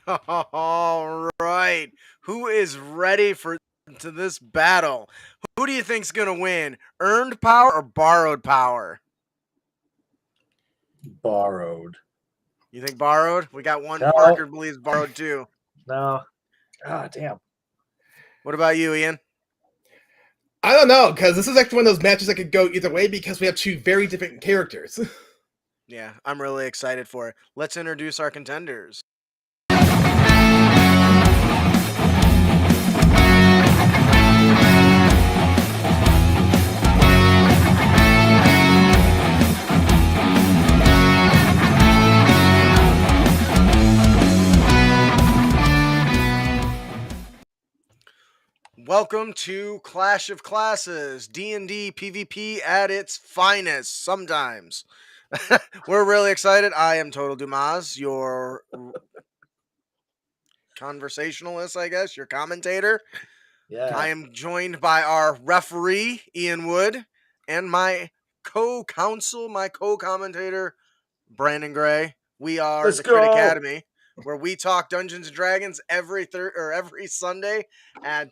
All right. Who is ready for to this battle? Who do you think's gonna win? Earned power or borrowed power? Borrowed. You think borrowed? We got one No. Parker believes borrowed too. No. Ah, damn. What about you, Ian? I don't know, because this is actually one of those matches that could go either way because we have two very different characters. Yeah, I'm really excited for it. Let's introduce our contenders. Welcome to Clash of Classes, D&D PvP at its finest sometimes. We're really excited. I am Total Dumas, your conversationalist, I guess, your commentator. Yeah. I am joined by our referee, Ian Wood, and my co-counsel, my co-commentator, Brandon Gray. We are Let's the Crit go. Academy, where we talk Dungeons and Dragons every Sunday at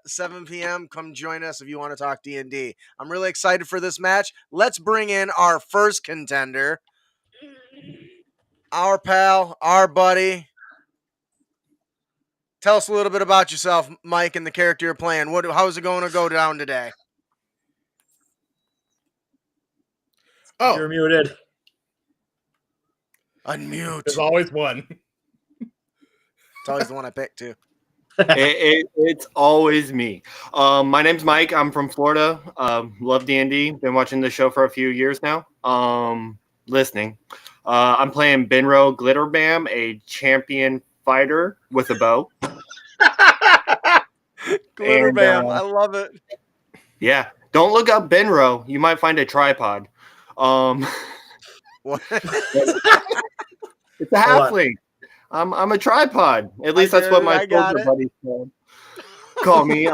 7 p.m. Come join us if you want to talk D&D. I'm really excited for this match. Let's bring in our first contender, our pal, our buddy. Tell us a little bit about yourself, Mike, and the character you're playing. How is it going to go down today? Oh, You're muted. Unmute. there's always one. It's always the one I pick, too. It's always me. My name's Mike. I'm from Florida. Love D&D. Been watching the show for a few years now. Listening. I'm playing Benro Glitterbam, a champion fighter with a bow. Glitterbam. I love it. Yeah. Don't look up Benro. You might find a tripod. What? It's a halfling. I'm a tripod. At least that's what my soldier buddies call me.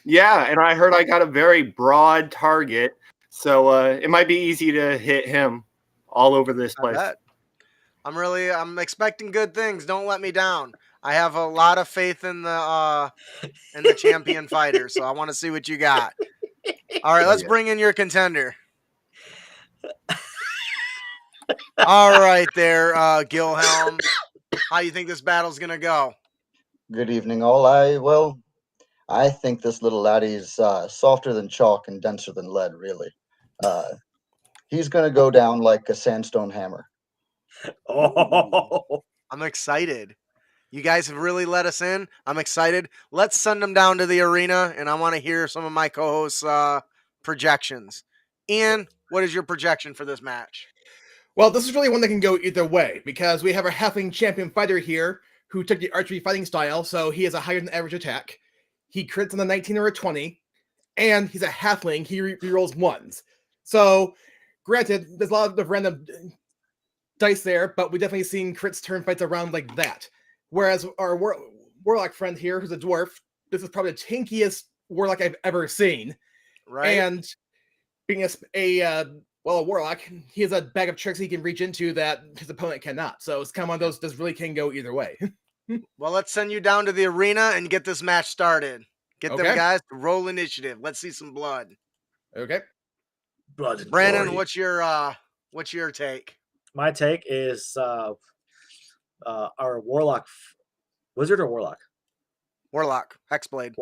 Yeah, and I heard I got a very broad target, so it might be easy to hit him all over this place. I'm expecting good things. Don't let me down. I have a lot of faith in the champion fighter, so I want to see what you got. All right, let's bring in your contender. All right, there, Gilhelm. How you think this battle's gonna go? Good evening, all. I think this little laddie's softer than chalk and denser than lead, really. He's going to go down like a sandstone hammer. Oh. I'm excited. You guys have really let us in. I'm excited. Let's send him down to the arena, and I want to hear some of my co-hosts' projections. Ian, what is your projection for this match? Well, this is really one that can go either way, because we have our halfling champion fighter here who took the archery fighting style, so he has a higher than average attack. He crits on a 19 or a 20, and he's a halfling. He rerolls ones. So, granted, there's a lot of random dice there, but we've definitely seen crits turn fights around like that. Whereas our warlock friend here, who's a dwarf, this is probably the tankiest warlock I've ever seen. Right. And being a warlock, he has a bag of tricks he can reach into that his opponent cannot. So it's kind of one of those, this really can go either way. Well, let's send you down to the arena and get this match started. Get them guys to roll initiative. Let's see some blood. Okay. Blood and Brandon, glory. what's your take? My take is our warlock, wizard or warlock? Warlock, Hexblade.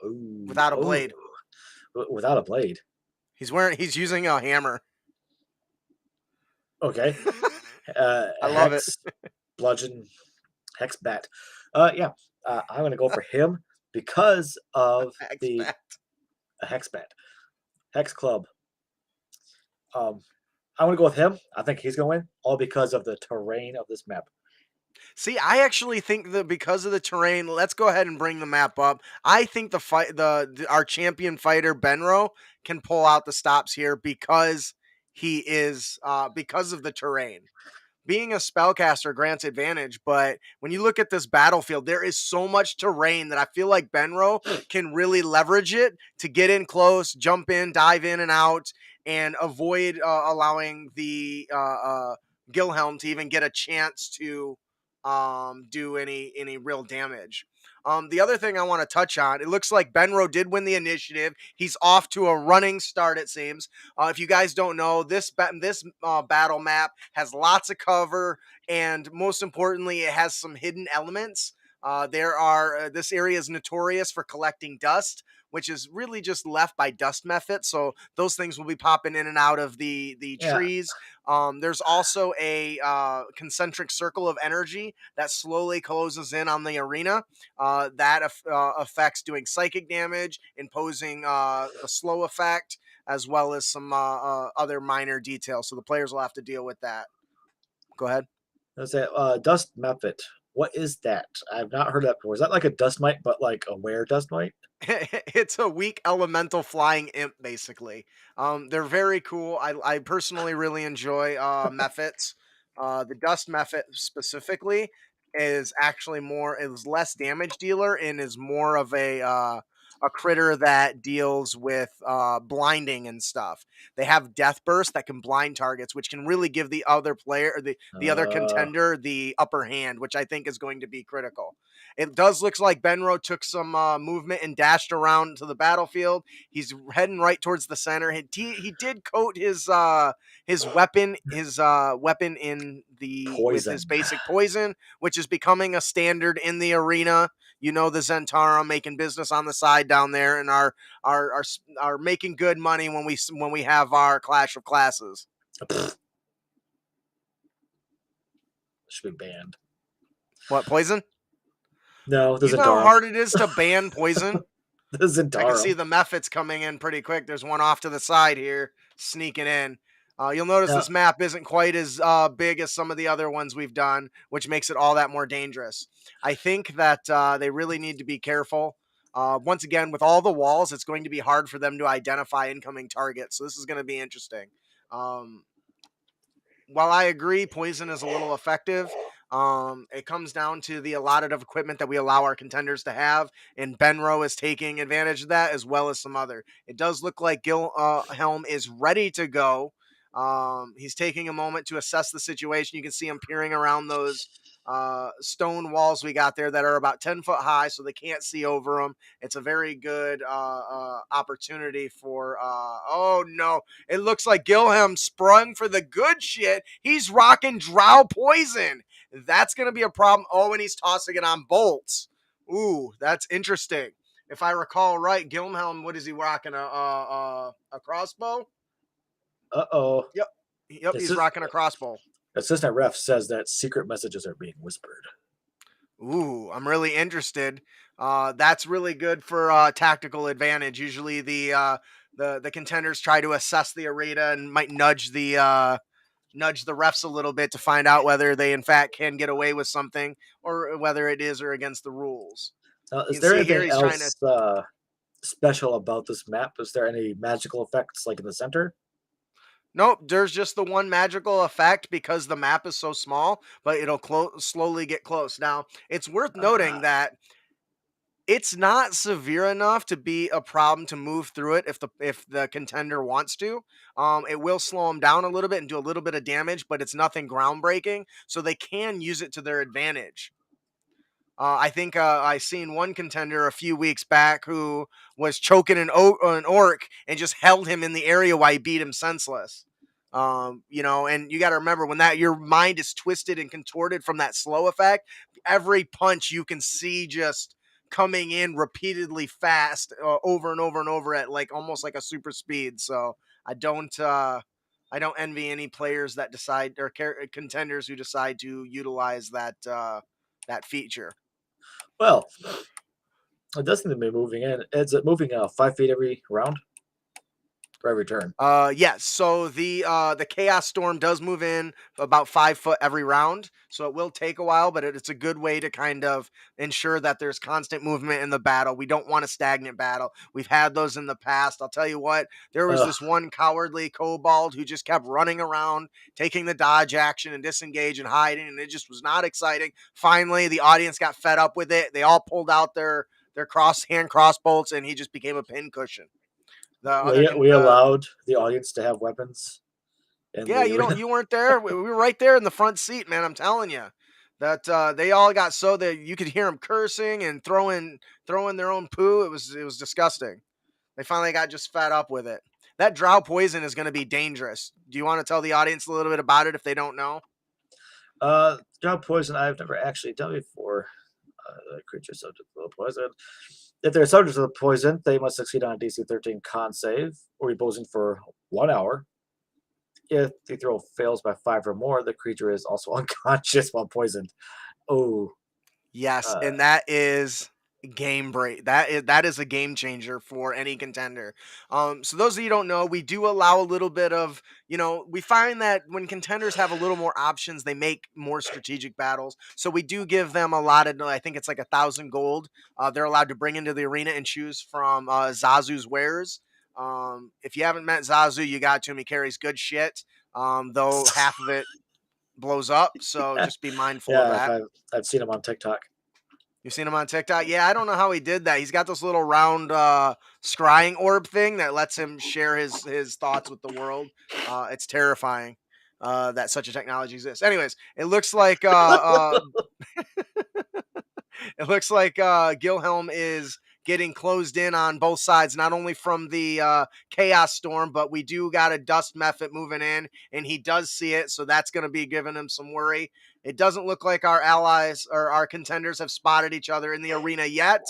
Ooh. Without a blade. Without a blade. He's using a hammer. Okay. I love it. Bludgeon, hex bat. Yeah. I'm gonna go for him because of the hex bat. Hex club. I'm gonna go with him. I think he's gonna win, all because of the terrain of this map. See, I actually think that because of the terrain, let's go ahead and bring the map up. I think our champion fighter Benro can pull out the stops here because he is because of the terrain. Being a spellcaster grants advantage, but when you look at this battlefield, there is so much terrain that I feel like Benro can really leverage it to get in close, jump in, dive in and out, and avoid allowing the Gilhelm to even get a chance to do any real damage. The other thing I want to touch on, it looks like Benro did win the initiative. He's off to a running start, it seems. If you guys don't know, this battle map has lots of cover, and most importantly, it has some hidden elements. This area is notorious for collecting dust, which is really just left by dust methods. So those things will be popping in and out of the trees. There's also a concentric circle of energy that slowly closes in on the arena. That affects doing psychic damage, imposing the slow effect, as well as some other minor details. So the players will have to deal with that. Go ahead. That's it. Dust method. What is that? I've not heard that before. Is that like a dust mite, but like a were dust mite? It's a weak elemental flying imp, basically. They're very cool. I personally really enjoy methods. The dust method specifically is actually is less damage dealer and is more of a critter that deals with blinding and stuff. They have death burst that can blind targets, which can really give the other player or the other contender the upper hand, which I think is going to be critical. It does look like Benro took some movement and dashed around to the battlefield. He's heading right towards the center. He did coat his weapon in with his basic poison, which is becoming a standard in the arena. You know, the Zentara making business on the side down there, and are making good money when we have our Clash of Classes. Should be banned. What, poison? No, you know how hard it is to ban poison? I can see the methods coming in pretty quick. There's one off to the side here, sneaking in. You'll notice this map isn't quite as big as some of the other ones we've done, which makes it all that more dangerous. I think that they really need to be careful. Once again, with all the walls, it's going to be hard for them to identify incoming targets. So this is going to be interesting. While I agree poison is a little effective, it comes down to the allotted of equipment that we allow our contenders to have, and Benro is taking advantage of that as well as some other. It does look like Helm is ready to go. He's taking a moment to assess the situation. You can see him peering around those stone walls we got there that are about 10 foot high, so they can't see over them. It's a very good opportunity for oh no, it looks like Gilhelm sprung for the good shit. He's rocking drow poison. That's gonna be a problem. Oh, and he's tossing it on bolts. Ooh, that's interesting. If I recall right, Gilhelm, what is he rocking? A crossbow? Uh-oh. Yep, he's rocking a crossbow. Assistant ref says that secret messages are being whispered. Ooh, I'm really interested. That's really good for tactical advantage. Usually the contenders try to assess the arena and might nudge the refs a little bit to find out whether they in fact can get away with something or whether it is or against the rules. Is there anything else special about this map? Is there any magical effects like in the center? Nope, there's just the one magical effect because the map is so small, but it'll slowly get close. Now, it's worth noting that it's not severe enough to be a problem to move through it if the contender wants to. It will slow them down a little bit and do a little bit of damage, but it's nothing groundbreaking, so they can use it to their advantage. I think I seen one contender a few weeks back who was choking an orc and just held him in the area while he beat him senseless. And you got to remember when your mind is twisted and contorted from that slow effect, every punch you can see just coming in repeatedly fast over and over and over at like almost like a super speed. So I don't envy any players that decide or contenders who decide to utilize that feature. Well, it does seem to be moving in. Is it moving 5 feet every round? For every turn? Yes. So the Chaos Storm does move in about 5 foot every round. So it will take a while, but it's a good way to kind of ensure that there's constant movement in the battle. We don't want a stagnant battle. We've had those in the past. I'll tell you what, there was this one cowardly kobold who just kept running around, taking the dodge action and disengage and hiding, and it just was not exciting. Finally, the audience got fed up with it. They all pulled out their hand crossbolts, and he just became a pincushion. We allowed the audience to have weapons. Yeah, you weren't there. We were right there in the front seat, man. I'm telling you, that they all got so that you could hear them cursing and throwing their own poo. It was disgusting. They finally got just fed up with it. That drow poison is going to be dangerous. Do you want to tell the audience a little bit about it if they don't know? Drow poison I've never actually done before. Creature subject to the poison. If they're subject to the poison, they must succeed on a DC 13 con save or be poisoned for 1 hour. If the throw fails by 5 or more, the creature is also unconscious while poisoned. Oh, yes, and that is game break. That is a game changer for any contender. So those of you who don't know, we do allow a little bit of, we find that when contenders have a little more options, they make more strategic battles. So we do give them a lot of, I think it's like 1,000 gold. They're allowed to bring into the arena and choose from Zazu's wares. If you haven't met Zazu, you got to him. He carries good shit. Though half of it blows up, so just be mindful of that. I've seen him on TikTok. You've seen him on TikTok? Yeah, I don't know how he did that. He's got this little round scrying orb thing that lets him share his thoughts with the world. It's terrifying that such a technology exists. Anyways, it looks like Gilhelm is getting closed in on both sides, not only from the Chaos Storm, but we do got a Dust Mephit moving in, and he does see it, so that's going to be giving him some worry. It doesn't look like our allies or our contenders have spotted each other in the arena yet,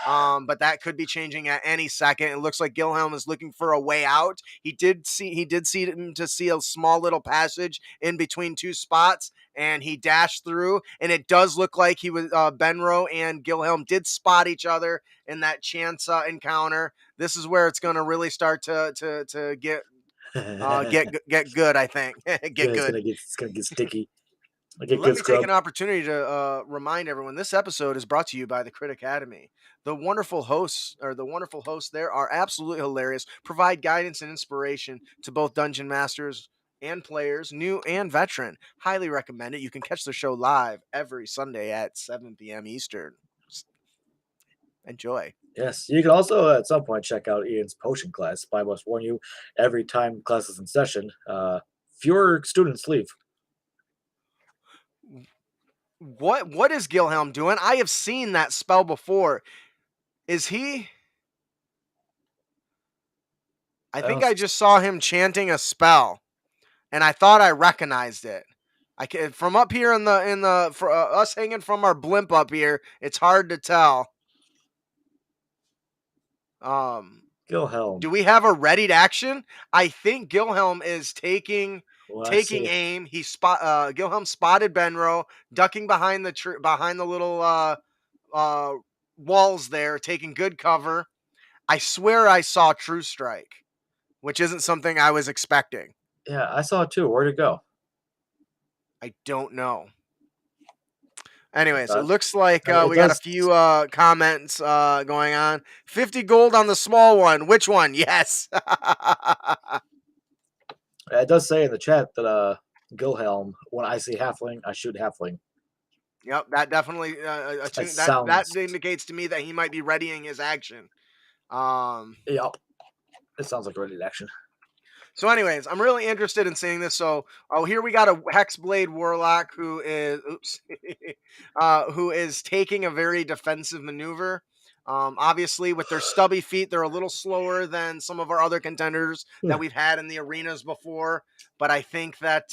but that could be changing at any second. It looks like Gilhelm is looking for a way out. He did see him to see a small little passage in between two spots, and he dashed through, and it does look like he was Benro and Gilhelm did spot each other in that chance encounter. This is where it's going to really start to get good, I think. Good. It's gonna get sticky. Let me take an opportunity to remind everyone this episode is brought to you by the Crit Academy. The wonderful hosts there are absolutely hilarious, provide guidance and inspiration to both dungeon masters and players, new and veteran. Highly recommend it. You can catch the show live every Sunday at 7 p.m. Eastern. Enjoy. Yes, you can also at some point check out Ian's potion class. But I must warn you, every time class is in session, fewer students leave. What is Gilhelm doing? I have seen that spell before. Is he? I think I just saw him chanting a spell, and I thought I recognized it. From up here for us hanging from our blimp up here, it's hard to tell. Gilhelm. Do we have a readied action? I think Gilhelm is taking aim. Gilhelm spotted Benro ducking behind the little walls there, taking good cover. I swear I saw True Strike, which isn't something I was expecting. Yeah, I saw it too. Where'd it go? I don't know. Anyways, it looks like we got a few comments going on. 50 gold on the small one. Which one? Yes. It does say in the chat that Gilhelm, when I see halfling, I shoot halfling. Yep, that definitely that indicates to me that he might be readying his action. Yep, it sounds like ready action. So, anyways, I'm really interested in seeing this. So, here we got a Hexblade Warlock who is taking a very defensive maneuver. Obviously, with their stubby feet, they're a little slower than some of our other contenders that we've had in the arenas before. But I think that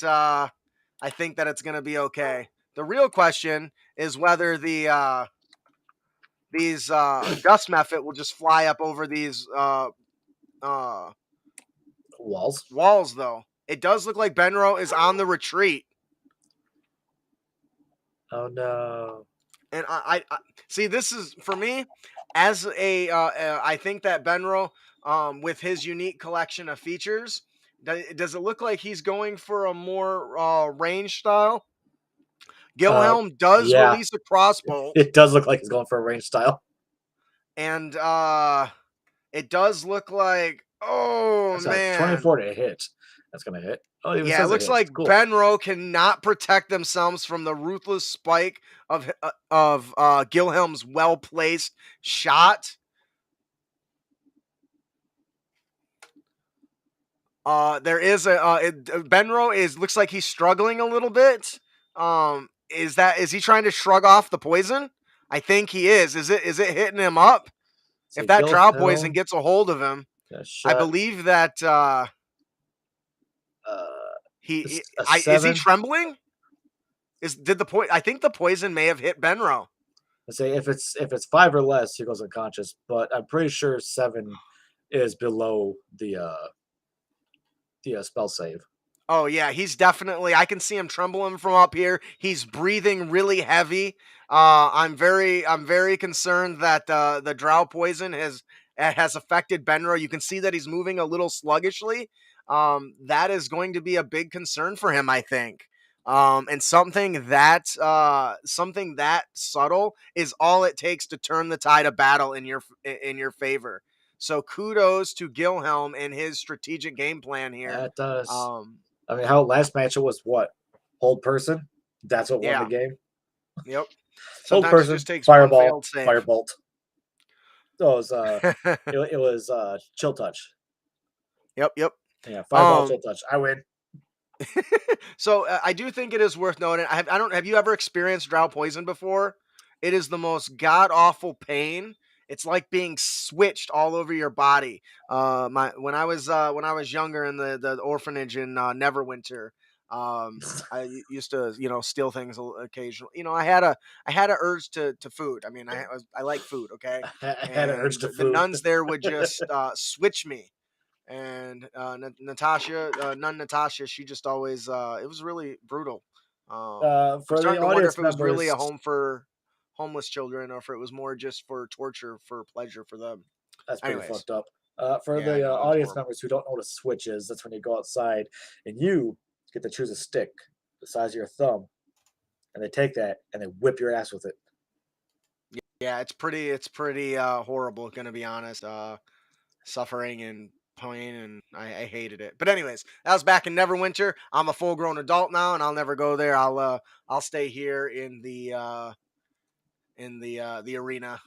it's going to be okay. The real question is whether these Dust Mephit will just fly up over these walls, though. It does look like Benro is on the retreat. Oh no! And I see. This is for me as I think that Benro, with his unique collection of features, does it look like he's going for a more range style? Gilhelm does release a crossbow. It does look like he's going for a range style, and it does look like. Oh, that's man. 24 to hit. That's going to hit. Oh, yeah, it looks like cool. Benro cannot protect themselves from the ruthless spike of Gilhelm's well-placed shot. There is Benro looks like he's struggling a little bit. Is he trying to shrug off the poison? I think he is. Is it hitting him up? So If that drow Gilhelm, poison gets a hold of him, I believe that is he trembling? I think the poison may have hit Benro. I say if it's 5 or less, he goes unconscious. But I'm pretty sure 7 is below the spell save. Oh yeah, he's definitely. I can see him trembling from up here. He's breathing really heavy. I'm very concerned that the drow poison has affected Benro. You can see that he's moving a little sluggishly. That is going to be a big concern for him, I think. And something that subtle is all it takes to turn the tide of battle in your favor. So kudos to Gilhelm and his strategic game plan here. That does. I mean, how last match it was what? Hold person? That's what won the game? Yep. Hold Sometimes person, it just takes fireball, one firebolt. So it was chill touch. Yep. Yeah, fireball, chill touch. I win. So I do think it is worth noting. Have you ever experienced drow poison before? It is the most god awful pain. It's like being switched all over your body. When I was younger in the orphanage in Neverwinter, I used to steal things occasionally. I had a urge to food. I mean, I like food. Okay, I had an urge to the food. nuns there would just switch me. And Natasha, nun Natasha, she just always it was really brutal. For I'm starting the to wonder if audience it was really a members, home for homeless children, or if it was more just for torture, for pleasure for them. that's pretty Anyways. fucked up. For Yeah, the no, it was audience horrible. members who don't know what a switch is, that's when you go outside and you get to choose a stick the size of your thumb, and they take that and they whip your ass with it. Yeah, it's pretty horrible, gonna be honest. Suffering and pain, and I hated it. But anyways, that was back in Neverwinter. I'm a full grown adult now, and I'll never go there. I'll stay here in the arena.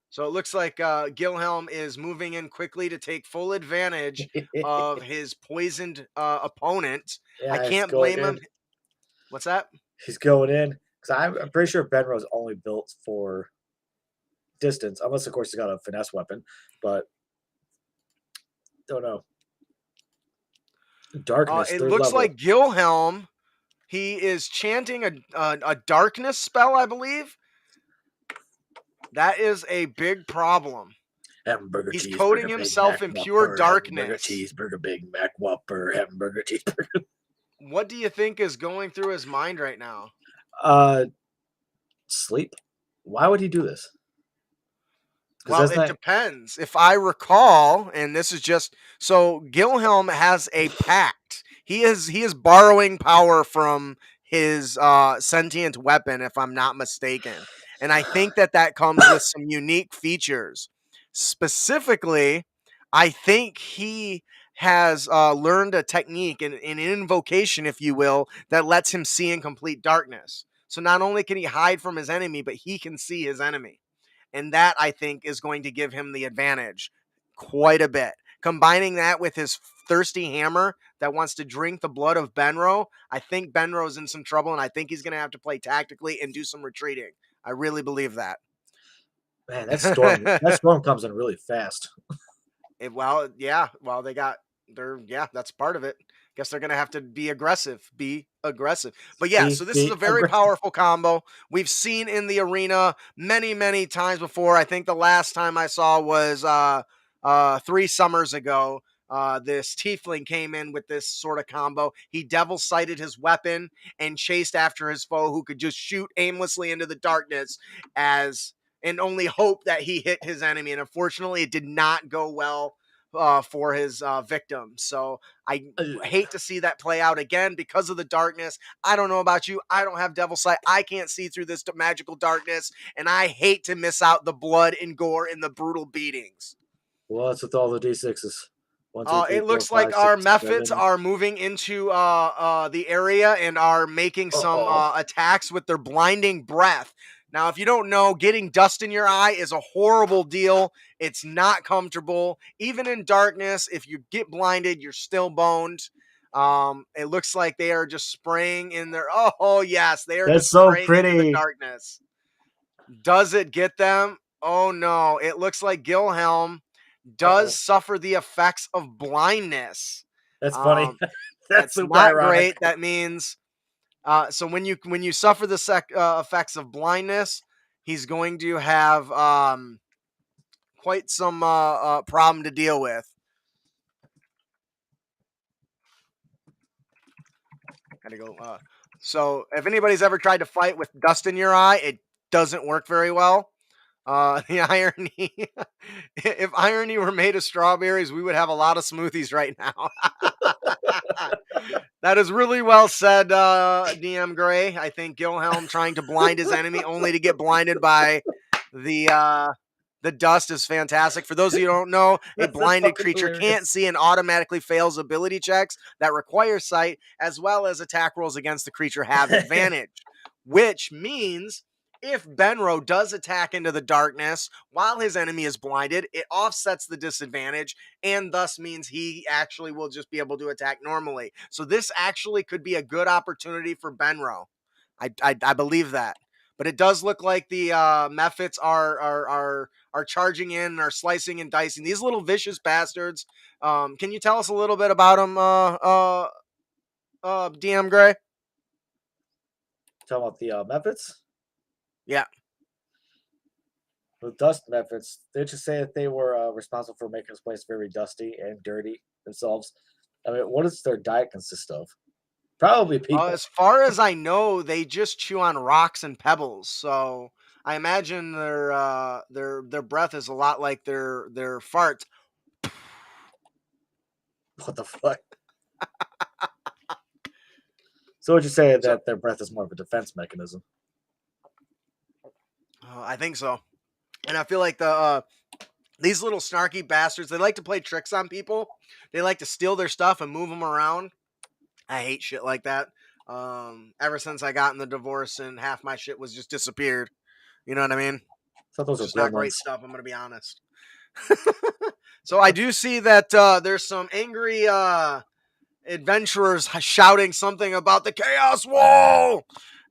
So it looks like Gilhelm is moving in quickly to take full advantage of his poisoned opponent. Yeah, I can't blame him. What's that? He's going in because I'm pretty sure Benro's only built for distance, unless of course he's got a finesse weapon. But don't know. Darkness. It looks like Gilhelm. He is chanting a darkness spell, I believe. That is a big problem. Hamburger He's cheeseburger, coating himself in pure Whopper, darkness. Hamburger cheeseburger, Big Mac Whopper, hamburger cheeseburger. What do you think is going through his mind right now? Sleep. Why would he do this? Well, it depends. If I recall, and this is just so, Gilhelm has a pact. He is borrowing power from his sentient weapon, if I'm not mistaken. And I think that comes with some unique features. Specifically, I think he has learned a technique, an invocation, if you will, that lets him see in complete darkness. So not only can he hide from his enemy, but he can see his enemy. And that, I think, is going to give him the advantage quite a bit. Combining that with his thirsty hammer that wants to drink the blood of Benro, I think Benro's in some trouble, and I think he's going to have to play tactically and do some retreating. I really believe that. Man, that storm comes in really fast. That's part of it. Guess they're going to have to be aggressive. But yeah, so this is a very powerful combo. We've seen in the arena many, many times before. I think the last time I saw was 3 summers ago. This tiefling came in with this sort of combo. He devil sighted his weapon and chased after his foe, who could just shoot aimlessly into the darkness and only hope that he hit his enemy. And unfortunately, it did not go well for his victim. So I hate to see that play out again because of the darkness. I don't know about you. I don't have devil sight. I can't see through this magical darkness, and I hate to miss out the blood and gore and the brutal beatings. Well, that's with all the D6s. 1, 2, 3, it looks 4, 5, like our 6, methods 7. are moving into the area and are making some attacks with their blinding breath. Now, if you don't know, getting dust in your eye is a horrible deal. It's not comfortable. Even in darkness, if you get blinded, you're still boned. It looks like they are just spraying in their. Oh yes, they are That's just so spraying into the pretty. darkness. Does it get them? Oh no! It looks like Gilhelm does suffer the effects of blindness. That's funny. That's super not ironic. great. That means so when you suffer the effects of blindness, he's going to have quite some problem to deal with. Gotta go. So if anybody's ever tried to fight with dust in your eye, it doesn't work very well. The irony, if irony were made of strawberries, we would have a lot of smoothies right now. That is really well said, DM Gray. I think Gilhelm trying to blind his enemy only to get blinded by the dust is fantastic. For those of you who don't know, a blinded creature can't see and automatically fails ability checks that require sight, as well as attack rolls against the creature have advantage, which means if Benro does attack into the darkness while his enemy is blinded, it offsets the disadvantage and thus means he actually will just be able to attack normally. So this actually could be a good opportunity for Benro. I believe that. But it does look like the Mephits are charging in and are slicing and dicing. These little vicious bastards. Can you tell us a little bit about them, DM Gray? Talking about the Mephits? Yeah. The dust Mephits, they just say that they were responsible for making this place very dusty and dirty themselves. I mean, what does their diet consist of? Probably people. As far as I know, they just chew on rocks and pebbles. So I imagine their breath is a lot like their farts. What the fuck? So would you say that their breath is more of a defense mechanism? I think so. And I feel like these little snarky bastards, they like to play tricks on people. They like to steal their stuff and move them around. I hate shit like that. Ever since I got in the divorce and half my shit was just disappeared. You know what I mean? I thought those just were not great stuff, I'm going to be honest. So I do see that there's some angry adventurers shouting something about the Chaos Wall.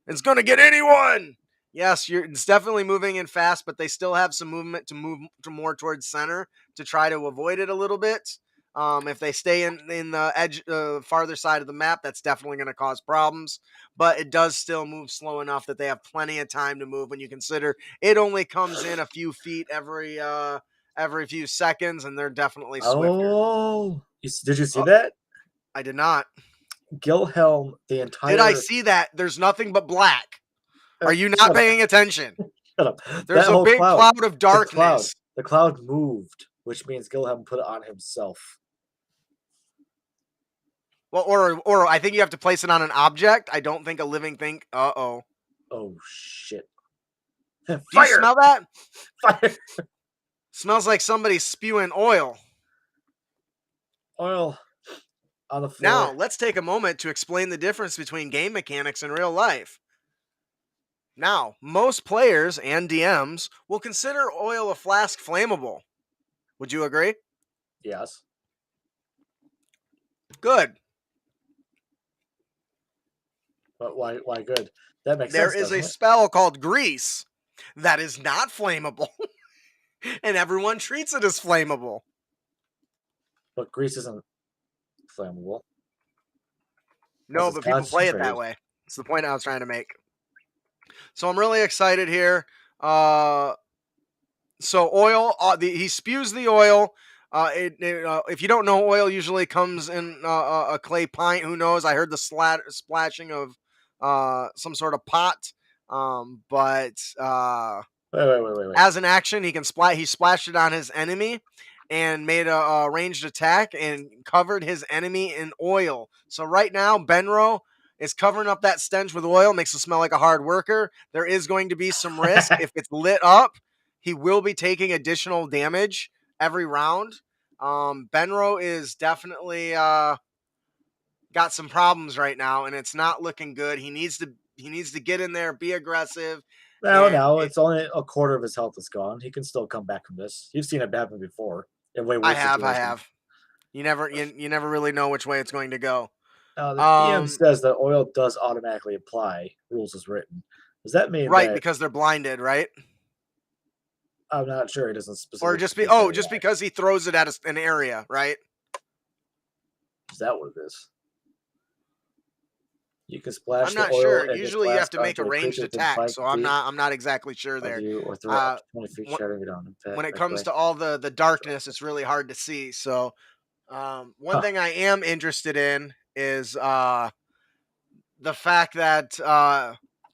It's going to get anyone. Yes, it's definitely moving in fast, but they still have some movement to move to more towards center to try to avoid it a little bit. If they stay in the edge, farther side of the map, that's definitely going to cause problems. But it does still move slow enough that they have plenty of time to move when you consider it only comes in a few feet every few seconds, and they're definitely swifter. Oh, did you see that? I did not. Gilhelm, the entire... Did I see that? There's nothing but black. Are you not paying attention? Shut up. There's a big cloud of darkness. The cloud moved, which means Gilhelm put it on himself. Well, or I think you have to place it on an object. I don't think a living thing. Uh-oh. Oh, shit. Do you smell that? Fire! Smells like somebody's spewing oil. Oil on the floor. Now, let's take a moment to explain the difference between game mechanics and real life. Now, most players and DMs will consider oil a flask flammable. Would you agree? Yes. Good. But why good? That makes sense. There is a spell called grease that is not flammable, and everyone treats it as flammable. But grease isn't flammable. No, but people play it that way. It's the point I was trying to make. So I'm really excited here. So oil, he spews the oil. If you don't know, oil usually comes in a clay pint. Who knows? I heard the splashing of some sort of pot. But wait. As an action, he splashed it on his enemy and made a ranged attack and covered his enemy in oil. So right now, Benro is covering up that stench with oil, makes it smell like a hard worker. There is going to be some risk. If it's lit up, he will be taking additional damage every round. Benro is definitely got some problems right now, and it's not looking good. He needs to get in there, be aggressive. No, it's only a quarter of his health is gone. He can still come back from this. You've seen it happen before. In way worse I have. You never really know which way it's going to go. The DM says that oil does automatically apply. Rules is written. Does that mean right, that, because they're blinded, right? I'm not sure. It doesn't specifically. Or just because he throws it at an area, right? Is that what it is? You can splash I'm the not oil sure. in Usually you have to make a ranged attack, so I'm not exactly sure there. you or throw it up to 20 feet, shattering it on. When it comes to all the darkness, it's really hard to see. So one thing I am interested in is the fact that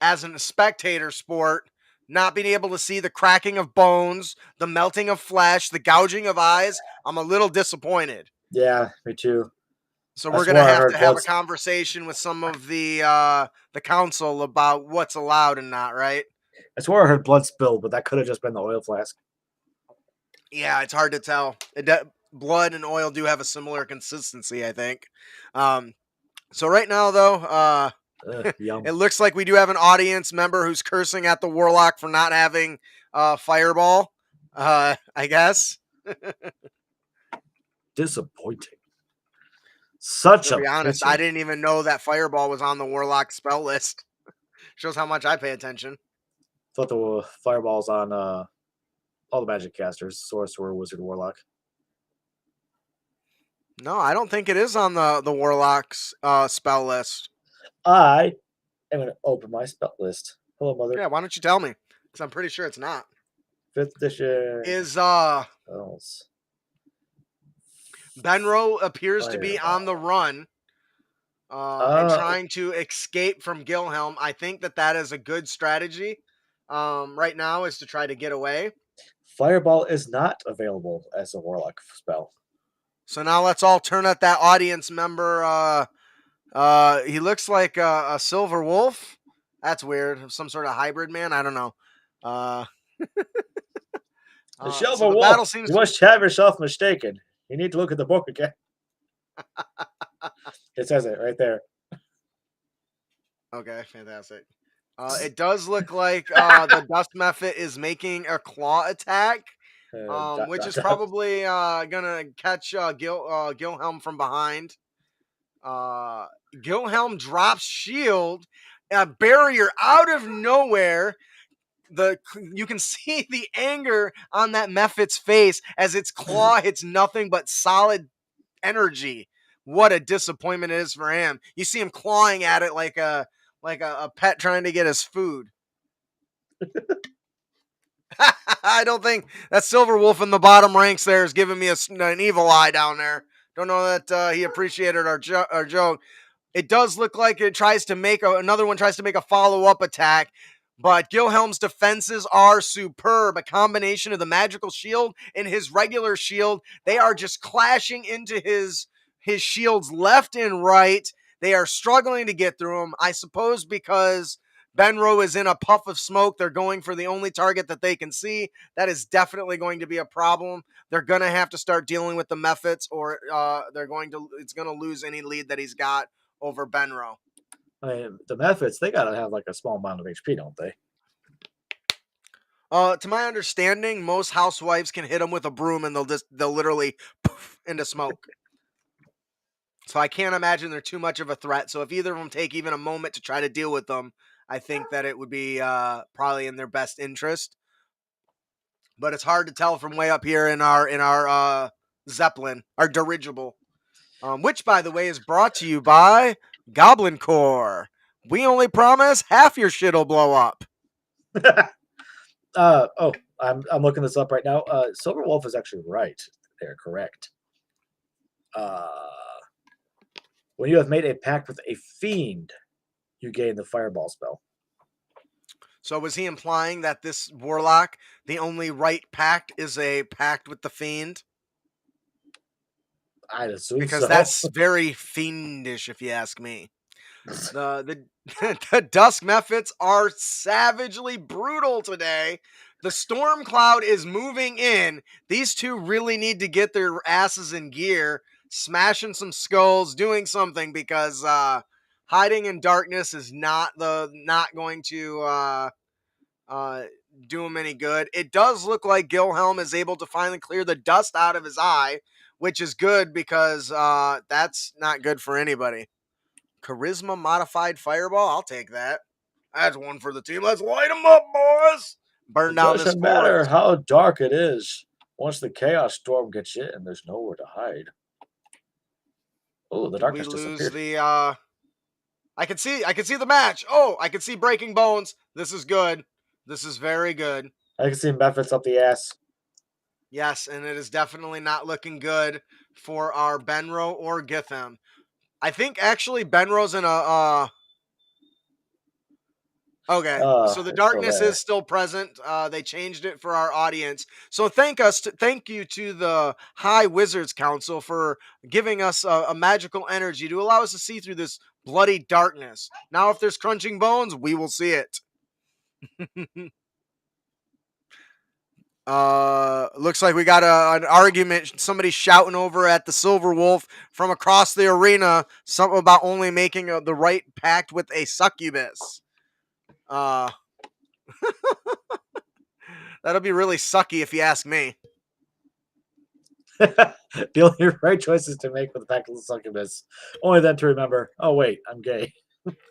as a spectator sport, not being able to see the cracking of bones, the melting of flesh, the gouging of eyes, I'm a little disappointed. Yeah, me too. So we're going to have a conversation with some of the council about what's allowed and not, right? I swore I heard blood spill, but that could have just been the oil flask. Yeah, it's hard to tell. Blood and oil do have a similar consistency, I think. So right now, though, it looks like we do have an audience member who's cursing at the Warlock for not having Fireball, I guess. Disappointing. To be honest, I didn't even know that Fireball was on the Warlock spell list. Shows how much I pay attention. I thought the Fireball's on all the magic casters, Sorcerer, Wizard, Warlock. No, I don't think it is on the Warlock's spell list. I am going to open my spell list. Hello, Mother. Yeah, why don't you tell me? Because I'm pretty sure it's not. 5th edition. Is Benro appears to be on the run and trying to escape from Gilhelm. I think that is a good strategy right now, is to try to get away. Fireball is not available as a Warlock spell. So now let's all turn at that audience member. He looks like a silver wolf. That's weird. Some sort of hybrid man. I don't know. The silver wolf. You must have yourself mistaken. You need to look at the book again. It says it right there. Okay, fantastic. It does look like the Dust Method is making a claw attack, which is probably gonna catch Gilhelm from behind. Gilhelm drops shield, a barrier out of nowhere. You can see the anger on that Mephit's face as its claw hits nothing but solid energy. What a disappointment it is for him. You see him clawing at it like a pet trying to get his food. I don't think that Silver Wolf in the bottom ranks there is giving me an evil eye down there. Don't know that he appreciated our joke. It does look like it tries to make another one tries to make a follow-up attack. But Gilhelm's defenses are superb. A combination of the magical shield and his regular shield. They are just clashing into his shields left and right. They are struggling to get through him. I suppose because Benro is in a puff of smoke, they're going for the only target that they can see. That is definitely going to be a problem. They're going to have to start dealing with the Mephits, or it's going to lose any lead that he's got over Benro. I mean, the Mephits, they gotta have like a small amount of HP, don't they? To my understanding, most housewives can hit them with a broom and they'll literally poof into smoke. So I can't imagine they're too much of a threat. So if either of them take even a moment to try to deal with them, I think that it would be probably in their best interest. But it's hard to tell from way up here in our Zeppelin, our dirigible, which, by the way, is brought to you by Goblin Core. We only promise half your shit'll blow up. I'm looking this up right now. Silver Wolf is actually right. They're correct. When you have made a pact with a fiend, you gain the Fireball spell. So was he implying that this Warlock, the only right pact is a pact with the fiend? I'd assume because that's very fiendish, if you ask me. The Dusk Mephits are savagely brutal today. The Storm Cloud is moving in. These two really need to get their asses in gear, smashing some skulls, doing something, because hiding in darkness is not going to do him any good. It does look like Gilhelm is able to finally clear the dust out of his eye, which is good because that's not good for anybody. Charisma modified fireball. I'll take that. That's one for the team. Let's light them up, boys. Burn down this Doesn't matter forest. how dark it is. Once the chaos storm gets in, there's nowhere to hide. Oh, the darkness disappeared. I can see the match. Oh, I can see breaking bones. This is good. This is very good. I can see Memphis up the ass. Yes, and it is definitely not looking good for our Benro or Githam. I think actually Benro's in a okay, so the darkness is still present. They changed it for our audience. So thank you to the High Wizards Council for giving us a magical energy to allow us to see through this bloody darkness. Now, if there's crunching bones, we will see it. Looks like we got an argument. Somebody shouting over at the Silver Wolf from across the arena. Something about only making the right pact with a succubus. That'll be really sucky if you ask me. The only right choices to make with the pact with the succubus. Only then to remember, oh wait, I'm gay.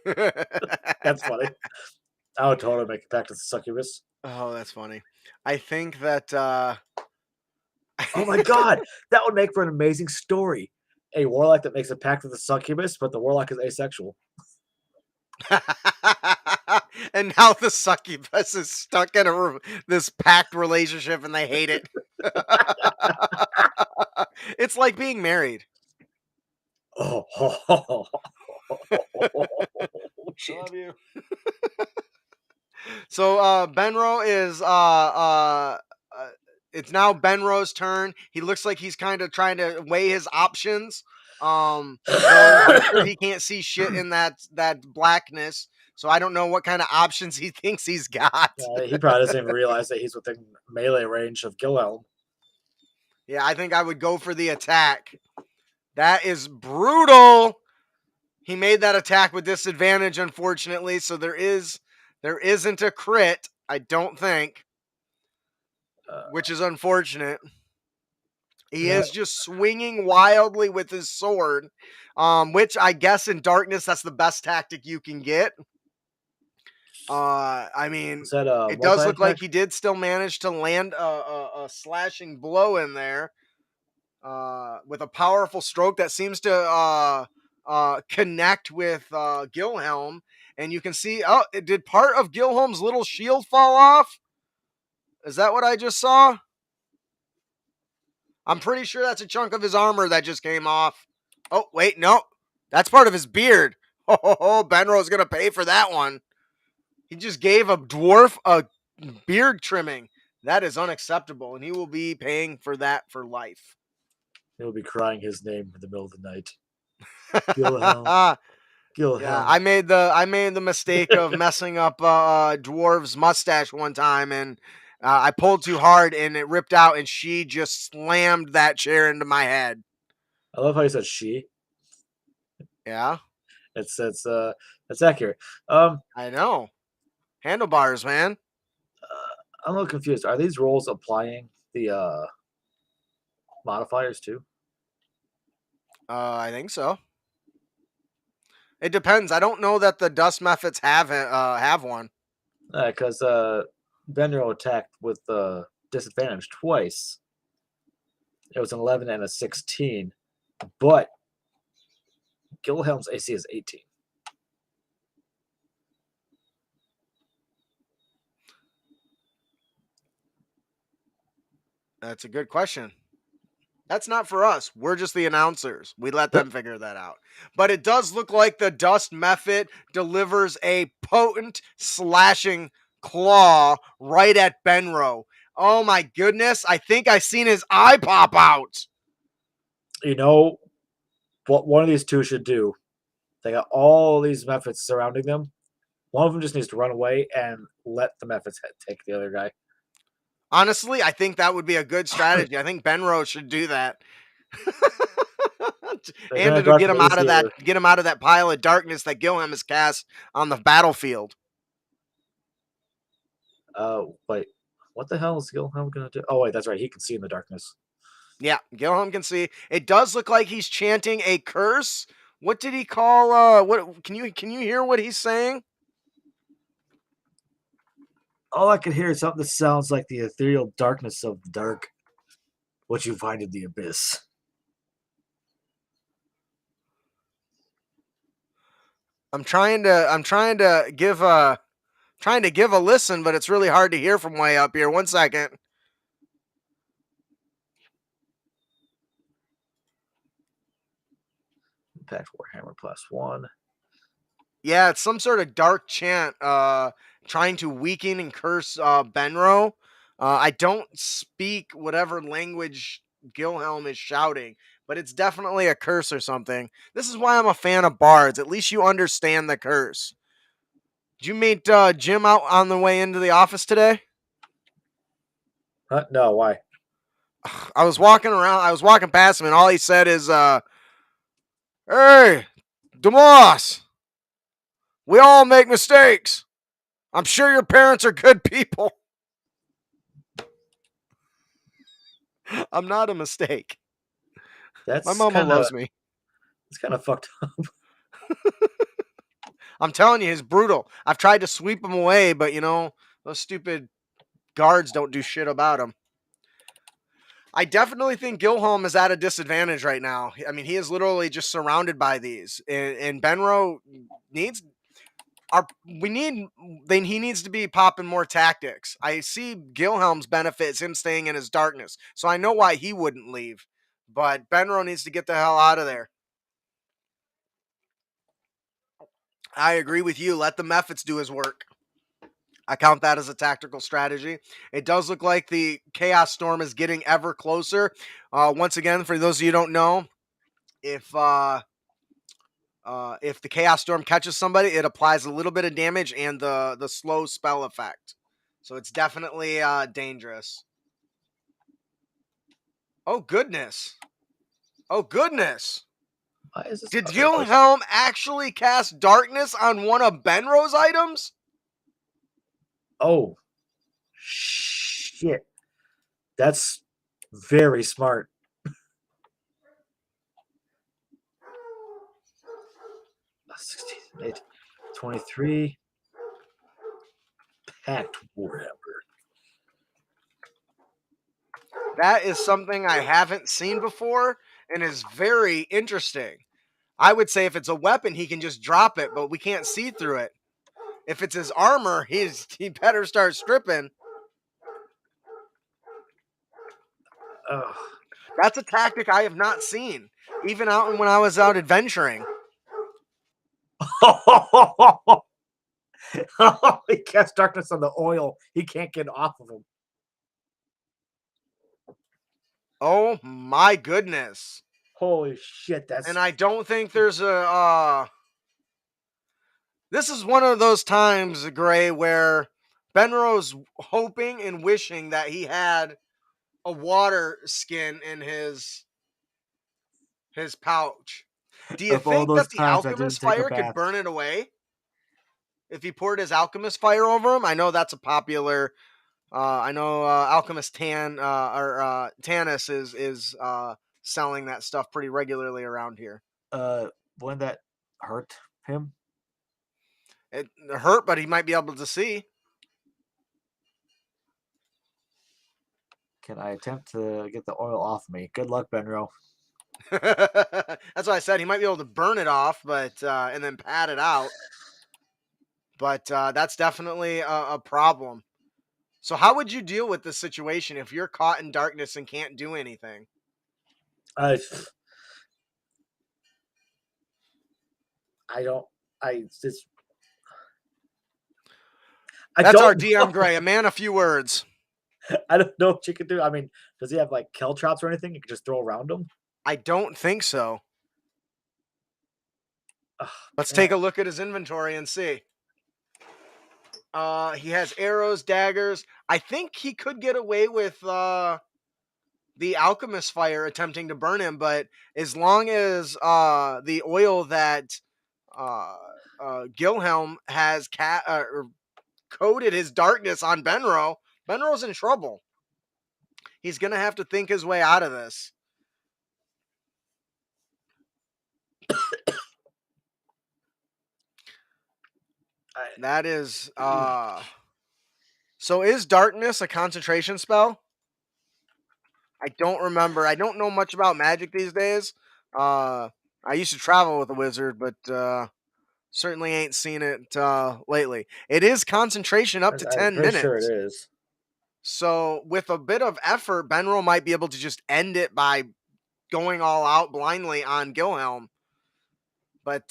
That's funny. I would totally make a pact with the succubus. Oh, that's funny. I think that oh my god, that would make for an amazing story. A warlock that makes a pact with the succubus, but the warlock is asexual. And now the succubus is stuck in this pact relationship and they hate it. It's like being married. Oh, shit. I love you. So Benro is it's now Benro's turn. He looks like he's kind of trying to weigh his options. I'm sure he can't see shit in that blackness. So I don't know what kind of options he thinks he's got. He probably doesn't even realize that he's within melee range of Gilhelm. Yeah, I think I would go for the attack. That is brutal. He made that attack with disadvantage, unfortunately. So there isn't a crit, I don't think, which is unfortunate. He is just swinging wildly with his sword, which I guess in darkness, that's the best tactic you can get. I mean, it does look like he did still manage to land a slashing blow in there with a powerful stroke that seems to connect with Gilhelm. And you can see, did part of Gilhelm's little shield fall off? Is that what I just saw? I'm pretty sure that's a chunk of his armor that just came off. Oh, wait, no. That's part of his beard. Oh, Benro's going to pay for that one. He just gave a dwarf a beard trimming. That is unacceptable, and he will be paying for that for life. He'll be crying his name in the middle of the night. Gilhelm. Yeah, I made the mistake of messing up dwarf's mustache one time, and I pulled too hard, and it ripped out, and she just slammed that chair into my head. I love how you said she. Yeah, it's accurate. I know. Handlebars, man. I'm a little confused. Are these rolls applying the modifiers too? I think so. It depends. I don't know that the dust methods have one. Because Benro attacked with disadvantage twice. It was an 11 and a 16, but Gilhelm's AC is 18. That's a good question. That's not for us. We're just the announcers. We let them figure that out. But it does look like the dust method delivers a potent slashing claw right at Benro. Oh my goodness. I think I seen his eye pop out. You know what one of these two should do? They got all these methods surrounding them. One of them just needs to run away and let the methods take the other guy. Honestly, I think that would be a good strategy. I think Benro should do that. And to get him out of that pile of darkness that Gilhelm has cast on the battlefield. Wait, what the hell is Gilhelm gonna do? Oh wait, that's right. He can see in the darkness. Yeah, Gilhelm can see. It does look like he's chanting a curse, What did he call? What can you hear what he's saying? All I can hear is something that sounds like the ethereal darkness of the dark. What you find in the abyss. I'm trying to give a listen, but it's really hard to hear from way up here. 1 second. Impact Warhammer +1. Yeah, it's some sort of dark chant trying to weaken and curse Benro. I don't speak whatever language Gilhelm is shouting, but it's definitely a curse or something. This is why I'm a fan of bards. At least you understand the curse. Did you meet Jim out on the way into the office today? No, why? I was walking around. I was walking past him, and all he said is, "Hey, DeMoss, we all make mistakes. I'm sure your parents are good people." I'm not a mistake. That's My mama loves me. It's kind of fucked up. I'm telling you, he's brutal. I've tried to sweep him away, but those stupid guards don't do shit about him. I definitely think Gilhelm is at a disadvantage right now. I mean, he is literally just surrounded by these, and Benro needs. He needs to be popping more tactics. I see Gilhelm's benefits him staying in his darkness, so I know why he wouldn't leave. But Benro needs to get the hell out of there. I agree with you. Let the Mephits do his work. I count that as a tactical strategy. It does look like the Chaos Storm is getting ever closer. Once again, for those of you who don't know, if the Chaos Storm catches somebody, it applies a little bit of damage and the slow spell effect. So it's definitely dangerous. Oh, goodness. Oh, goodness. Why is this Did Gilhelm actually cast darkness on one of Benro's items? Oh, shit. That's very smart. 16, 23. Packed Warhammer. That is something I haven't seen before and is very interesting. I would say if it's a weapon, he can just drop it, but we can't see through it. If it's his armor, he better start stripping. Ugh. That's a tactic I have not seen, even out when I was out adventuring. He casts darkness on the oil. He can't get off of him. Oh my goodness. Holy shit, that's... And I don't think there's a... This is one of those times, Gray, where Benro's hoping and wishing that he had a water skin in his pouch. Do you think that the alchemist fire could burn it away? If he poured his alchemist fire over him? I know that's a popular... I know Alchemist Tanis is selling that stuff pretty regularly around here. Wouldn't that hurt him? It hurt, but he might be able to see. Can I attempt to get the oil off me? Good luck, Benro. That's what I said. He might be able to burn it off, but and then pat it out. But that's definitely a problem. So how would you deal with this situation if you're caught in darkness and can't do anything? That's our DM Gray, a man of few words. I don't know what you could do. I mean, does he have like caltrops or anything you could just throw around him? I don't think so. Oh, Let's take a look at his inventory and see. He has arrows, daggers. I think he could get away with the alchemist fire attempting to burn him, but as long as the oil that Gilhelm has coated his darkness on Benro's in trouble. He's going to have to think his way out of this. That is so is darkness a concentration spell? I don't remember. I don't know much about magic these days. I used to travel with a wizard, but certainly ain't seen it lately. It is concentration up to I'm 10 pretty sure minutes. it is. So with a bit of effort, Benro might be able to just end it by going all out blindly on Gilhelm. But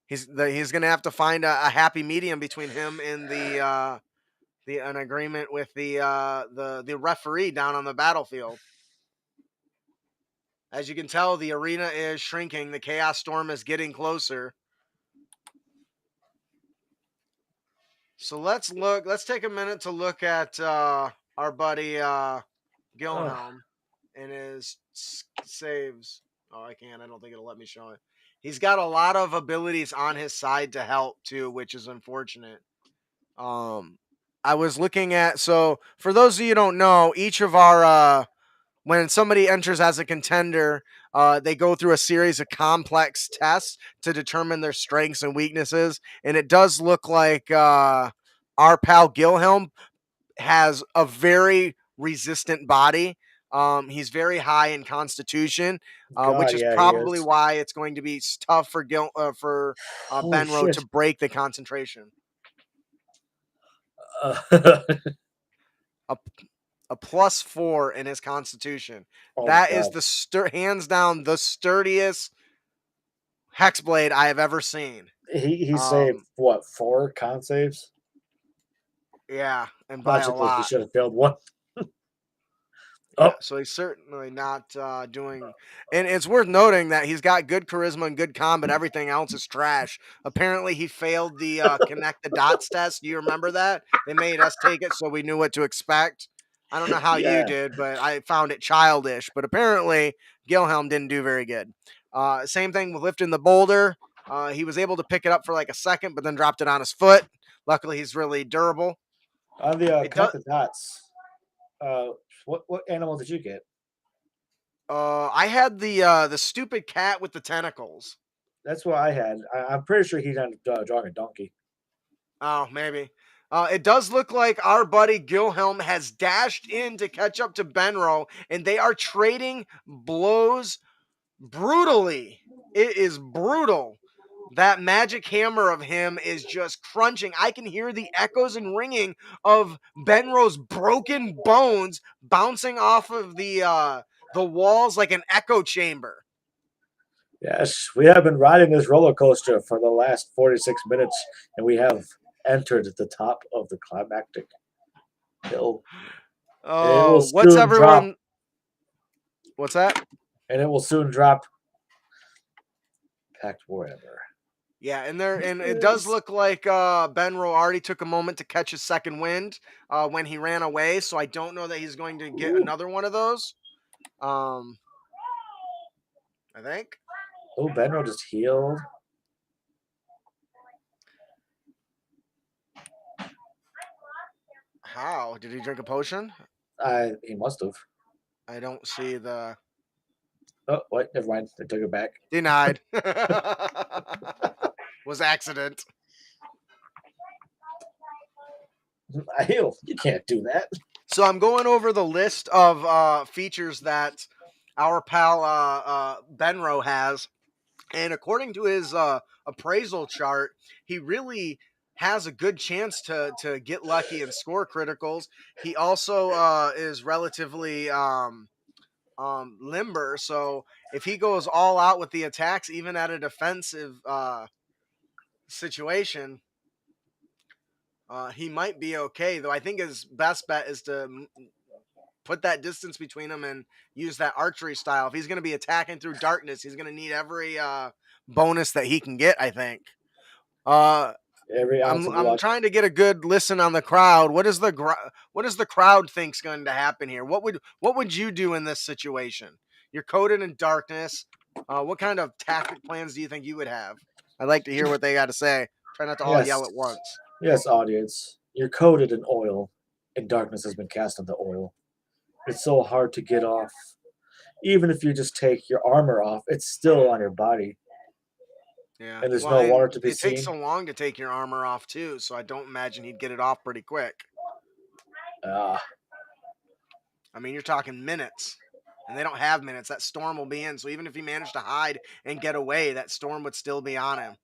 he's going to have to find a happy medium between him and an agreement with the referee down on the battlefield. As you can tell, the arena is shrinking. The Chaos Storm is getting closer. So let's take a minute to look at our buddy Gilhelm and his saves. Oh, I can't. I don't think it'll let me show it. He's got a lot of abilities on his side to help too, which is unfortunate. I was looking at, so for those of you who don't know, each of our when somebody enters as a contender, they go through a series of complex tests to determine their strengths and weaknesses. And it does look like our pal Gilhelm has a very resistant body. He's very high in constitution, which is yeah, he probably is. why it's going to be tough for Holy Benro shit. to break the concentration. A +4 in his constitution. Oh That is the hands down the sturdiest Hexblade I have ever seen. He saved what, 4 con saves? Yeah, and by a Logically, he lot. should have failed 1. Yeah, so he's certainly not doing. And it's worth noting that he's got good charisma and good comm, but everything else is trash. Apparently, he failed the connect the dots test. Do you remember that? They made us take it so we knew what to expect. I don't know how you did, but I found it childish. But apparently, Gilhelm didn't do very good. Same thing with lifting the boulder. He was able to pick it up for like a second, but then dropped it on his foot. Luckily, he's really durable. On the connect the dots, what animal did you get? I had the stupid cat with the tentacles. That's what I had. I'm pretty sure he's on drawing a donkey. Oh, maybe. It does look like our buddy Gilhelm has dashed in to catch up to Benro, and they are trading blows brutally. It is brutal. That magic hammer of him is just crunching. I can hear the echoes and ringing of Benro's broken bones bouncing off of the walls like an echo chamber. Yes, we have been riding this roller coaster for the last 46 minutes, and we have entered the top of the climactic hill. Oh, what's everyone? Drop. What's that? And it will soon drop. Packed wherever. Yeah, and it does look like Benro already took a moment to catch his second wind when he ran away. So I don't know that he's going to get another one of those. I think. Oh, Benro just healed. How? Did he drink a potion? He must have. I don't see the. Oh, wait, never mind. I took it back. Denied. Was accident. I heal. You can't do that. So I'm going over the list of features that our pal Benro has. And according to his appraisal chart, he really has a good chance to get lucky and score criticals. He also is relatively limber, so if he goes all out with the attacks, even at a defensive situation, he might be okay. Though I think his best bet is to put that distance between them and use that archery style. If he's going to be attacking through darkness, he's going to need every bonus that he can get, I think. I'm trying to get a good listen on the crowd. What is the crowd think's going to happen here? What would you do in this situation? You're coated in darkness. What kind of tactic plans do you think you would have? I'd like to hear what they got to say. Try not to all yell at once. Yes, audience. You're coated in oil, and darkness has been cast on the oil. It's so hard to get off. Even if you just take your armor off, it's still on your body. Yeah. And there's no water to be It seen. takes so long to take your armor off too, so I don't imagine he'd get it off pretty quick. I mean, you're talking minutes. And they don't have minutes. That storm will be in. So even if he managed to hide and get away, that storm would still be on him.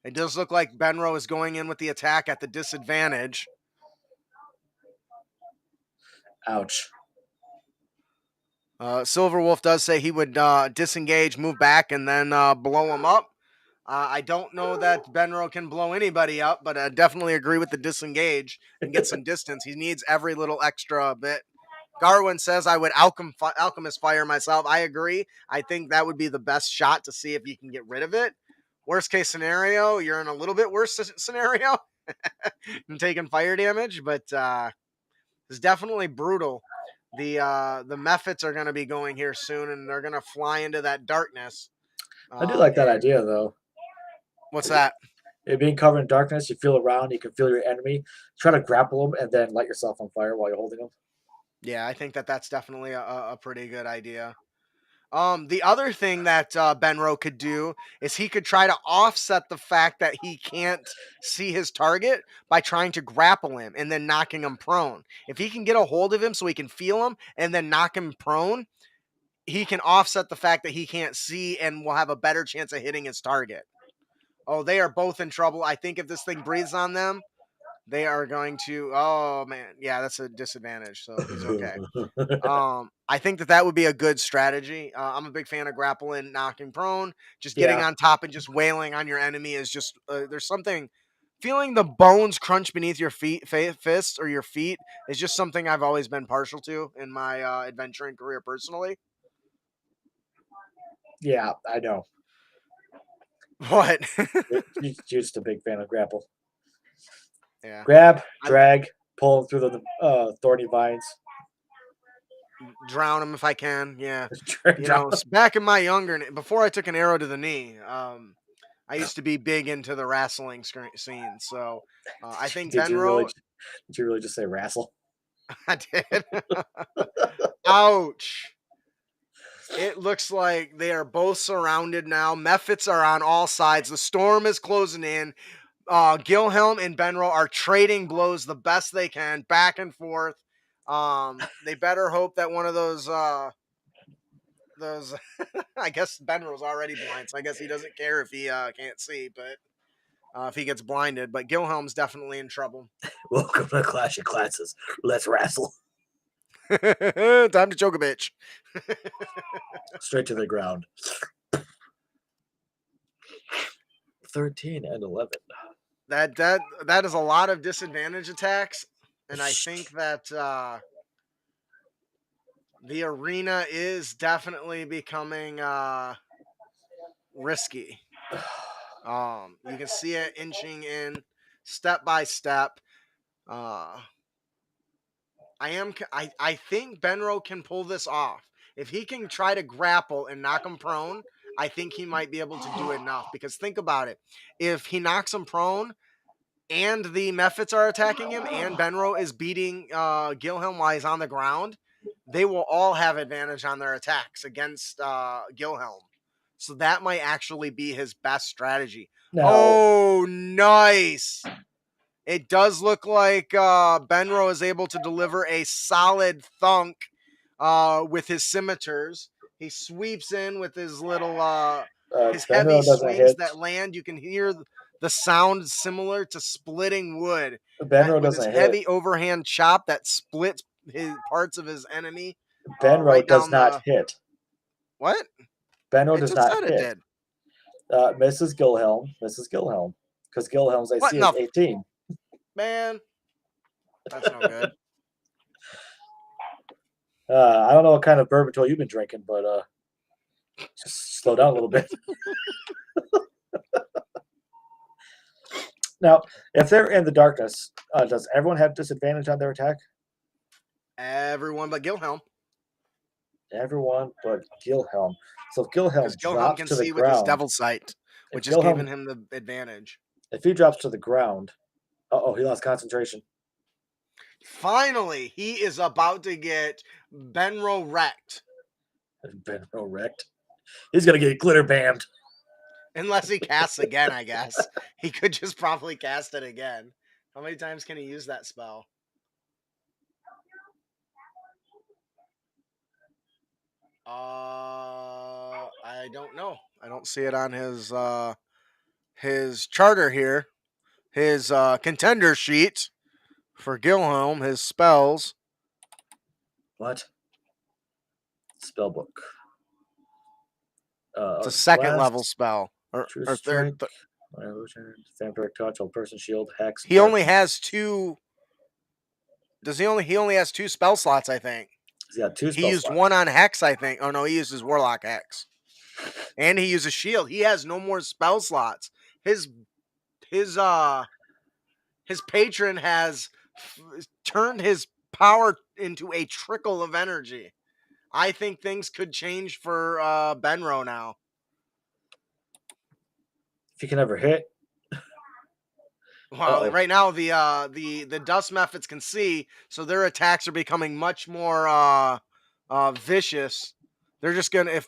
It does look like Benro is going in with the attack at the disadvantage. Ouch. Silver Wolf does say he would disengage, move back, and then blow him up. I don't know that Benro can blow anybody up, but I definitely agree with the disengage and get some distance. He needs every little extra bit. Garwin says I would alchemist fire myself. I agree. I think that would be the best shot to see if you can get rid of it. Worst case scenario, you're in a little bit worse scenario and taking fire damage, but it's definitely brutal. The Mephits are going to be going here soon, and they're going to fly into that darkness. I do like that idea, though. What's that? It being covered in darkness, you feel around, you can feel your enemy. Try to grapple them and then light yourself on fire while you're holding them. Yeah, I think that's definitely a pretty good idea. The other thing that Benro could do is he could try to offset the fact that he can't see his target by trying to grapple him and then knocking him prone. If he can get a hold of him so he can feel him and then knock him prone, he can offset the fact that he can't see and will have a better chance of hitting his target. Oh, they are both in trouble. I think if this thing breathes on them, they are going to. Oh man, yeah, that's a disadvantage. So he's okay. I think that would be a good strategy. I'm a big fan of grappling, knocking prone, just getting on top and just wailing on your enemy is just. There's something. Feeling the bones crunch beneath your fists or your feet is just something I've always been partial to in my adventuring career personally. Yeah, I know. What? You're just a big fan of grapple. Yeah. Grab, drag, pull them through the thorny vines. Drown them if I can. Yeah. Back in my before I took an arrow to the knee, I used to be big into the wrestling scene. So I think Benro. Did you really just say wrestle? I did. Ouch. It looks like they are both surrounded now. Mephits are on all sides. The storm is closing in. Gilhelm and Benro are trading blows the best they can, back and forth. They better hope that one of those I guess Benro's already blind, so I guess he doesn't care if he can't see, but if he gets blinded. But Gilhelm's definitely in trouble. Welcome to Clash of Classes. Let's wrestle. Time to choke a bitch. Straight to the ground. 13 and 11. That is a lot of disadvantage attacks, and I think that the arena is definitely becoming risky. You can see it inching in step by step. I think Benro can pull this off. If he can try to grapple and knock him prone, I think he might be able to do enough. Because think about it. If he knocks him prone and the Mephits are attacking him and Benro is beating Gilhelm while he's on the ground, they will all have advantage on their attacks against Gilhelm. So that might actually be his best strategy. No. Oh, nice. It does look like Benro is able to deliver a solid thunk with his scimitars. He sweeps in with his little his heavy swings that land. You can hear the sound similar to splitting wood. Benro with his heavy overhand chop that splits his parts of his enemy. Benro does not hit. What? Benro does not hit. It did. Mrs. Gilhelm. Because Gilhelm's AC is 18. Man, that's no good. I don't know what kind of bourbon tool you've been drinking, but just slow down a little bit. Now, if they're in the darkness, does everyone have disadvantage on their attack? Everyone but Gilhelm. Everyone but Gilhelm. So if Gilhelm drops can to the see ground, with his devil sight, which is giving him the advantage. If he drops to the ground, he lost concentration. Finally, he is about to get Benro wrecked. Benro wrecked. He's gonna get glitter bammed. Unless he casts again, I guess. He could just probably cast it again. How many times can he use that spell? I don't know. I don't see it on his charter here. His contender sheet for Gilhelm, his spells. What? Spellbook. It's a second Blast, level spell. True Or Strike, third. Illusion, Vampiric Touch, Old Person Shield, Hex. He only has 2. He only has 2 spell slots, I think. He's got 2 spell He used slots. 1 on Hex, I think. Oh no, he used his Warlock Hex. And he uses Shield. He has no more spell slots. His patron has turned his power into a trickle of energy. I think things could change for Benro now. If you can ever hit. Well, right now the dust methods can see, so their attacks are becoming much more vicious. They're just gonna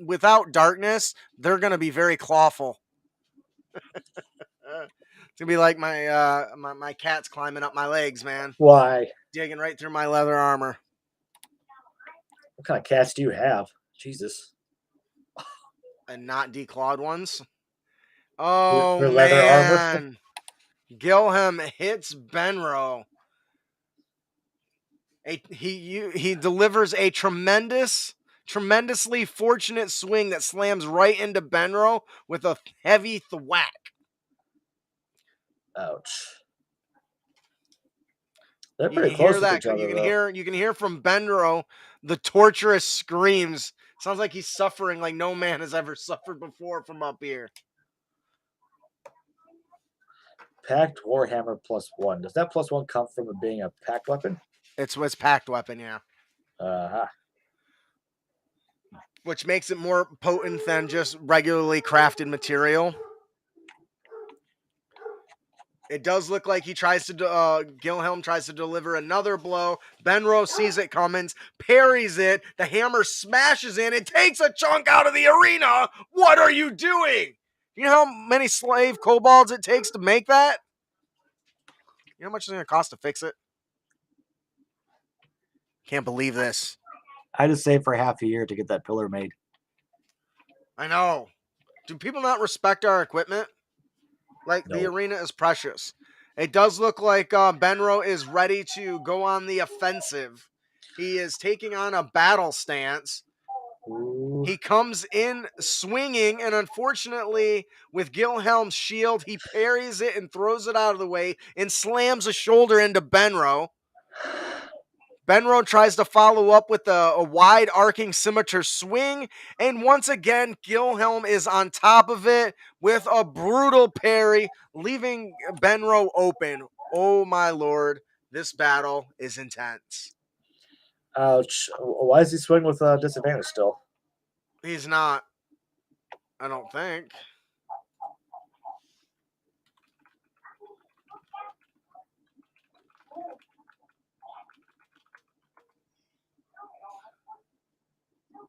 without darkness, they're gonna be very clawful. It's gonna be like my cat's climbing up my legs, man. Why? Digging right through my leather armor. What kind of cats do you have? Jesus. And not declawed ones. Oh, Her leather man. armor. Gilhelm hits Benro. He delivers a tremendously fortunate swing that slams right into Benro with a heavy thwack. Ouch. They're pretty close to each other. You can hear from Benro the torturous screams. Sounds like he's suffering like no man has ever suffered before from up here. Packed Warhammer +1. Does that +1 come from it being a packed weapon? It's packed weapon, yeah. Uh-huh. Which makes it more potent than just regularly crafted material. It does look like he tries to, Gilhelm tries to deliver another blow. Benro sees it coming, parries it. The hammer smashes in and takes a chunk out of the arena. What are you doing? You know how many slave kobolds it takes to make that? You know how much it's going to cost to fix it? Can't believe this. I just saved for half a year to get that pillar made. I know. Do people not respect our equipment? Like, No. The arena is precious. It does look like Benro is ready to go on the offensive. He is taking on a battle stance. Ooh. He comes in swinging, and unfortunately, with Gilhelm's shield, he parries it and throws it out of the way and slams a shoulder into Benro. Benro tries to follow up with a wide arcing scimitar swing, and once again, Gilhelm is on top of it with a brutal parry, leaving Benro open. Oh my lord, this battle is intense. Ouch. Why is he swinging with disadvantage still? He's not. I don't think.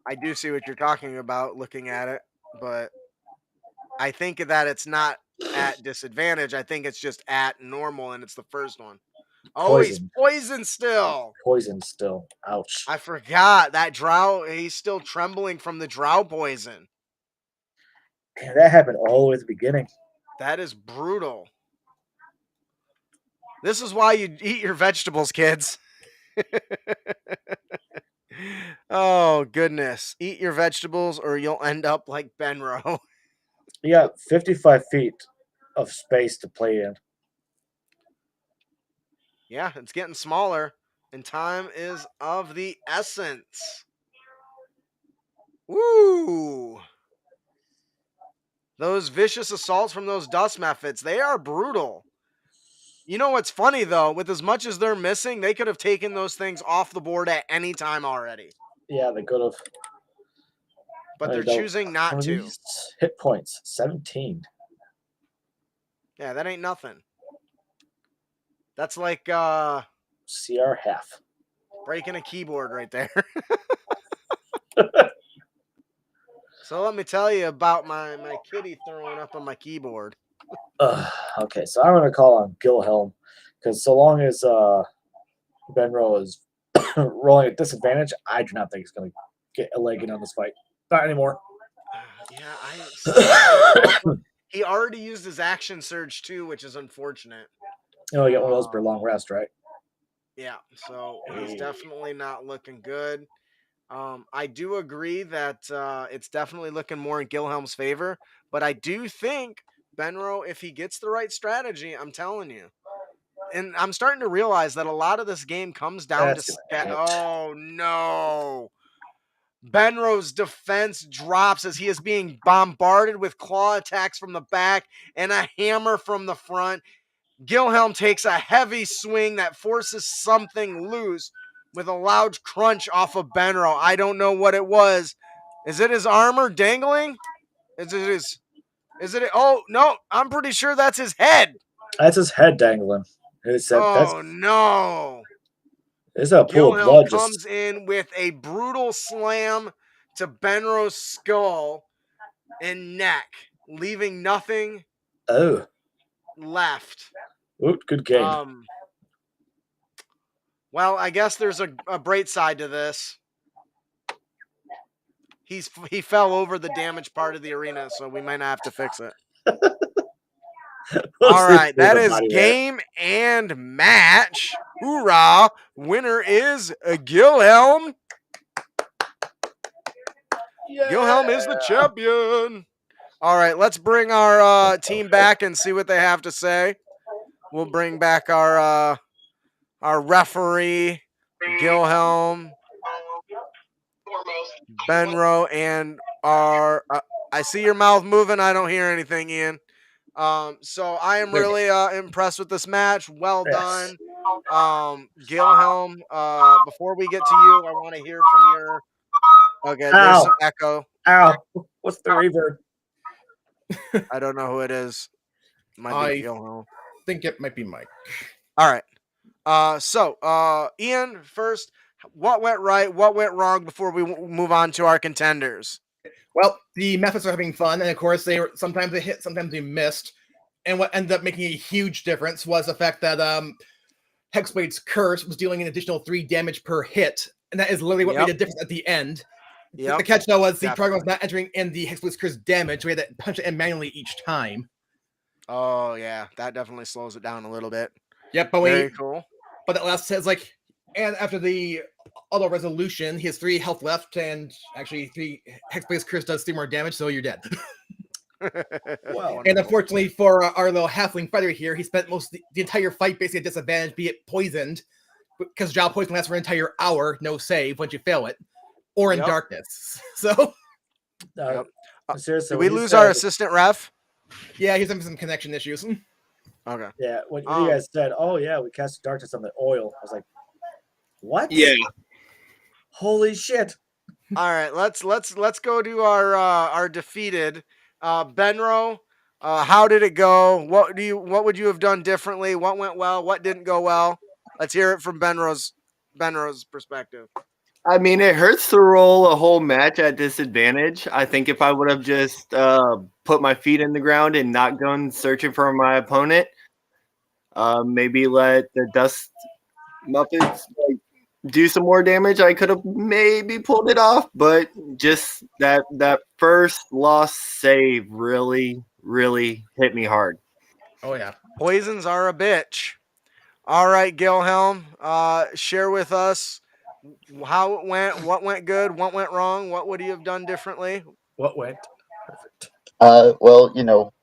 I do see what you're talking about looking at it, but I think that it's not at disadvantage. I think it's just at normal, and it's the first one. Oh, he's poisoned still. Poisoned still. Ouch. I forgot that drow. He's still trembling from the drow poison. Man, that happened all the way at the beginning. That is brutal. This is why you eat your vegetables, kids. Oh, goodness. Eat your vegetables or you'll end up like Benro. You got 55 feet of space to play in. Yeah, it's getting smaller, and time is of the essence. Woo! Those vicious assaults from those dust methods, they are brutal. You know what's funny, though? With as much as they're missing, they could have taken those things off the board at any time already. Yeah, they could have. But they're choosing not to. Hit points, 17. Yeah, that ain't nothing. That's like CR half. Breaking a keyboard right there. So let me tell you about my kitty throwing up on my keyboard. Okay, so I'm gonna call on Gilhelm because so long as Benro is rolling at disadvantage, I do not think he's gonna get a leg in on this fight. Not anymore. Yeah, he already used his action surge too, which is unfortunate. You know, you get one of those per long rest, right? Yeah, so he's definitely not looking good. I do agree that it's definitely looking more in Gilhelm's favor, but I do think Benro, if he gets the right strategy, I'm telling you. And I'm starting to realize that a lot of this game comes down to oh no. Benro's defense drops as he is being bombarded with claw attacks from the back and a hammer from the front. Gilhelm takes a heavy swing that forces something loose with a loud crunch off of Benro. I don't know what it was. Is it his armor dangling? Is it his? Is it? Oh no! I'm pretty sure that's his head. That's his head dangling. No! It's a pool of blood. Comes in with a brutal slam to Benro's skull and neck, leaving nothing left. Ooh, good game. Well, I guess there's a bright side to this. He fell over the damaged part of the arena, so we might not have to fix it. All right, that is game and match. Hoorah! Winner is Gilhelm. Yeah. Gilhelm is the champion. All right, let's bring our team back and see what they have to say. We'll bring back our referee, Gilhelm, Benro, and our. I see your mouth moving. I don't hear anything, Ian. So I am really impressed with this match. Well done, Gilhelm. Before we get to you, I want to hear from your. Okay, there's some echo. Ow! What's the reverb? I don't know who it is. Might be Gilhelm. I think it might be Mike. All right. So Ian, first, what went right? What went wrong before we move on to our contenders? Well, the methods are having fun, and of course, sometimes they hit, sometimes they missed. And what ended up making a huge difference was the fact that Hexblade's curse was dealing an additional 3 damage per hit, and that is literally what made a difference at the end. Yep. The catch, though, was the target was not entering in the Hexblade's curse damage, so we had to punch it in manually each time. Oh, yeah, that definitely slows it down a little bit. Yep, but very cool. But at last, says and after the auto resolution, he has 3 health left, and actually 3 Hexblade's curse does 3 more damage, so you're dead. Wow. And unfortunately for our little halfling fighter here, he spent most the entire fight basically at disadvantage, be it poisoned, because Jowl poison lasts for an entire hour, no save once you fail it, or in darkness. So, seriously, did we lose our assistant ref? Yeah, he's having some connection issues. Okay. Yeah, when you guys said, "Oh yeah, we cast darkness on the oil," I was like, "What?" Yeah. Holy shit! All right, let's go to our defeated Benro. How did it go? What would you have done differently? What went well? What didn't go well? Let's hear it from Benro's perspective. I mean, it hurts to roll a whole match at disadvantage. I think if I would have just put my feet in the ground and not gone searching for my opponent, maybe let the Dust Muppets do some more damage, I could have maybe pulled it off. But just that first loss save really, really hit me hard. Oh, yeah. Poisons are a bitch. All right, Gilhelm, share with us how it went, what went good, what went wrong, what would you have done differently? What went perfect? Well,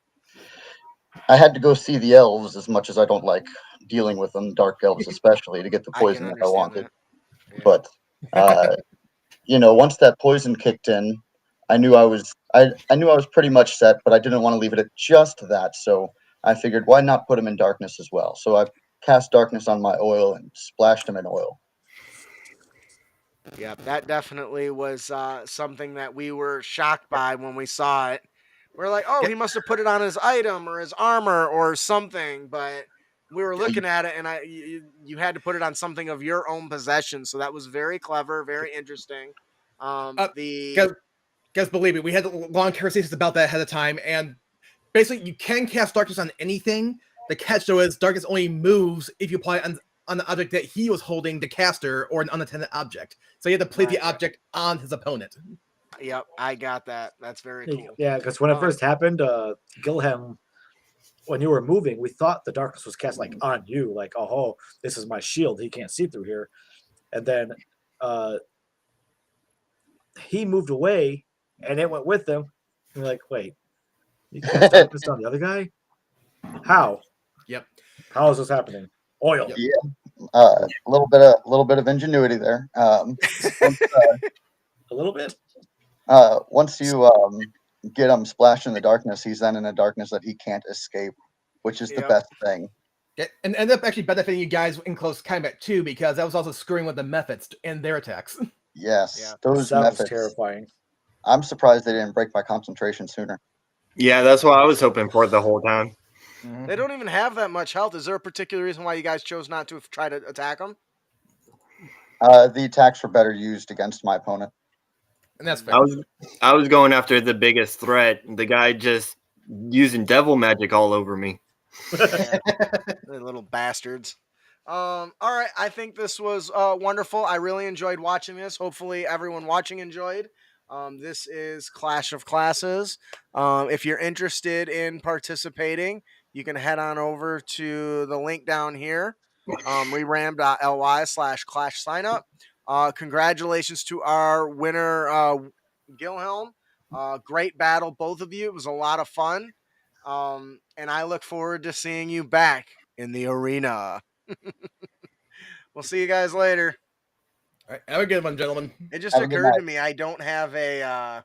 I had to go see the elves as much as I don't like dealing with them, dark elves especially, to get the poison that I wanted. Yeah. But, once that poison kicked in, I knew I was pretty much set, but I didn't want to leave it at just that. So I figured, why not put him in darkness as well? So I cast darkness on my oil and splashed him in oil. Yeah, that definitely was something that we were shocked by when we saw it. We're like, oh, he must have put it on his item or his armor or something, but we were looking at it, and you had to put it on something of your own possession. So that was very clever, very interesting. Guys, Because believe me, we had long conversations about that ahead of time, and basically you can cast darkness on anything. The catch though is darkness only moves if you apply it on the object that he was holding, the caster, or an unattended object. So you have to place the object on his opponent. Yep, I got that. That's very cool. Yeah, because when it first happened, Gilhem, when you were moving, we thought the darkness was cast like on you, like, oh, this is my shield. He can't see through here. And then he moved away, and it went with him. And you're like, wait, you cast darkness on the other guy? How? Yep. How is this happening? Oil. Yeah. A little bit of ingenuity there. A little bit. Once you get him splashed in the darkness, he's then in a darkness that he can't escape, which is the best thing. Yeah, and ended up actually benefiting you guys in close combat too, because that was also screwing with the methods and their attacks. Yes, those methods. Was terrifying. I'm surprised they didn't break my concentration sooner. Yeah, that's what I was hoping for the whole time. They don't even have that much health. Is there a particular reason why you guys chose not to try to attack them? The attacks were better used against my opponent. And that's fair. I was going after the biggest threat. The guy just using devil magic all over me. Yeah, the little bastards. All right, I think this was wonderful. I really enjoyed watching this. Hopefully everyone watching enjoyed. This is Clash of Classes. If you're interested in participating, you can head on over to the link down here, reram.ly/clash signup. Congratulations to our winner, Gilhelm. Great battle, both of you. It was a lot of fun. And I look forward to seeing you back in the arena. We'll see you guys later. All right, have a good one, gentlemen. It just occurred to me I don't have a